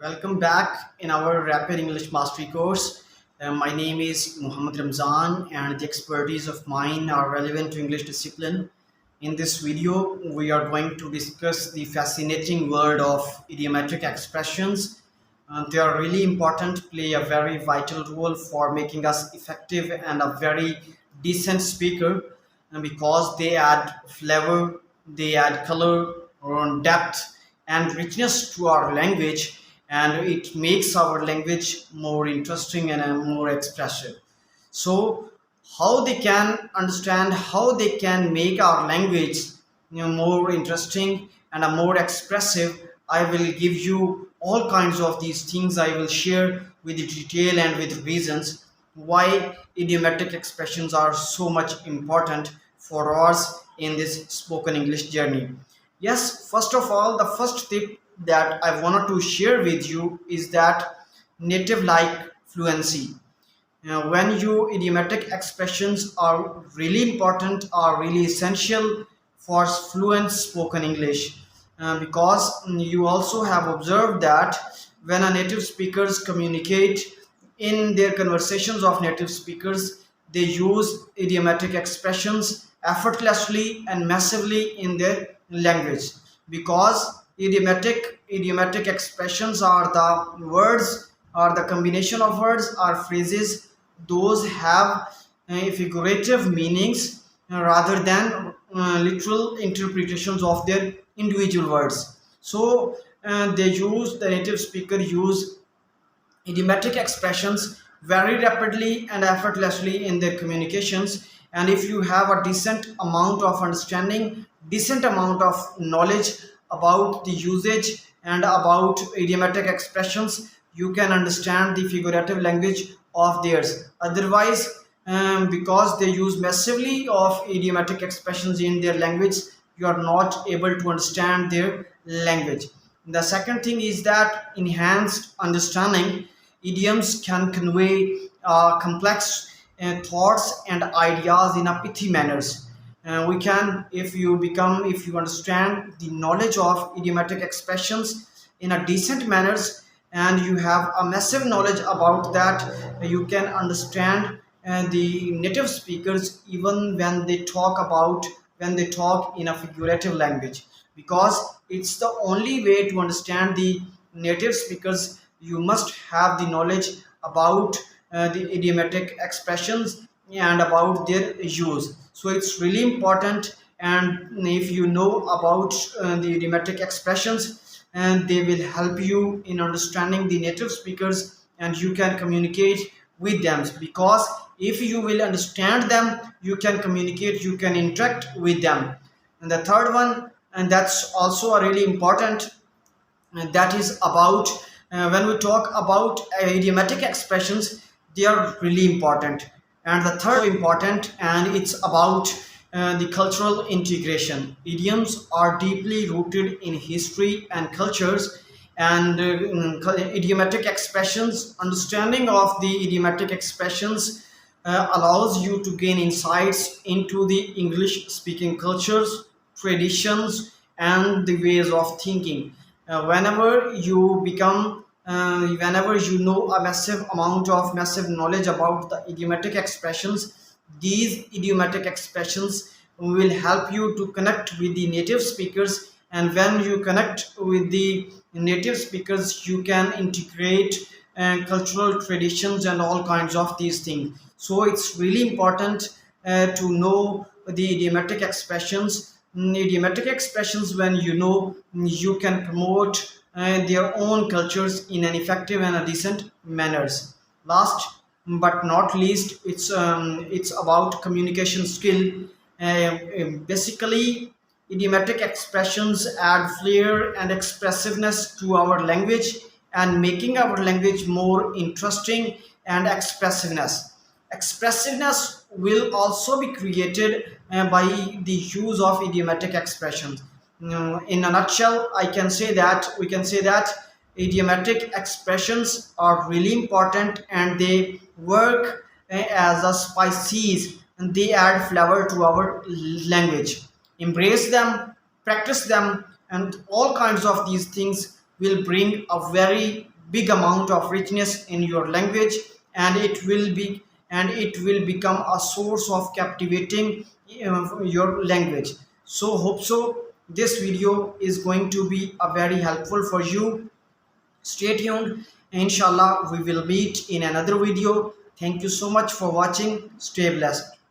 Welcome back in our Rapid English Mastery course. My name is Muhammad Ramzan, and the expertise of mine are relevant to English discipline. In this video, we are going to discuss the fascinating world of idiomatic expressions. They are really important, play a very vital role for making us effective and a very decent speaker, because they add flavor, they add color, or depth and richness to our language, and it makes our language more interesting and more expressive. So how they can understand, how they can make our language more interesting and a more expressive, I will give you all kinds of these things. I will share with detail and with reasons why idiomatic expressions are so much important for us in this spoken English journey. Yes, first of all, the first tip that I wanted to share with you is that native like fluency. When you idiomatic expressions are really important, are really essential for fluent spoken English, because you also have observed that when a native speakers communicate in their conversations of native speakers, they use idiomatic expressions effortlessly and massively in their language, because idiomatic expressions are the words, or the combination of words or phrases those have figurative meanings rather than literal interpretations of their individual words. So the native speaker use idiomatic expressions very rapidly and effortlessly in their communications. And if you have a decent amount of understanding, decent amount of knowledge about the usage and about idiomatic expressions, you can understand the figurative language of theirs. Otherwise, because they use massively of idiomatic expressions in their language, you are not able to understand their language. The second thing is that enhanced understanding. Idioms can convey complex thoughts and ideas in a pithy manners. We can, if you understand the knowledge of idiomatic expressions in a decent manners, and you have a massive knowledge about that, you can understand the native speakers even when they talk in a figurative language, because it's the only way to understand the native speakers. You must have the knowledge about the idiomatic expressions and about their use. So it's really important, and if you know about the idiomatic expressions, and they will help you in understanding the native speakers, and you can communicate with them, because if you will understand them, you can communicate, you can interact with them. And the third one, and that's also a really important, and that is about when we talk about idiomatic expressions, they are really important. And the third important, and it's about the cultural integration. Idioms are deeply rooted in history and cultures, and idiomatic expressions, understanding of the idiomatic expressions allows you to gain insights into the English speaking cultures, traditions, and the ways of thinking. Whenever you know a massive knowledge about the idiomatic expressions, these idiomatic expressions will help you to connect with the native speakers. And when you connect with the native speakers, you can integrate cultural traditions and all kinds of these things. So it's really important to know the idiomatic expressions. Idiomatic expressions, when you know, you can promote their own cultures in an effective and a decent manners. Last but not least, it's about communication skill. Basically, idiomatic expressions add flair and expressiveness to our language, and making our language more interesting. And expressiveness will also be created by the use of idiomatic expressions. In a nutshell, I can say that we can say that idiomatic expressions are really important, and they work as a spices, and they add flavor to our language. Embrace them, practice them, and all kinds of these things will bring a very big amount of richness in your language, and it will become a source of captivating your language. So hope so this video is going to be a very helpful for you. Stay tuned. Inshallah, we will meet in another video. Thank you so much for watching. Stay blessed.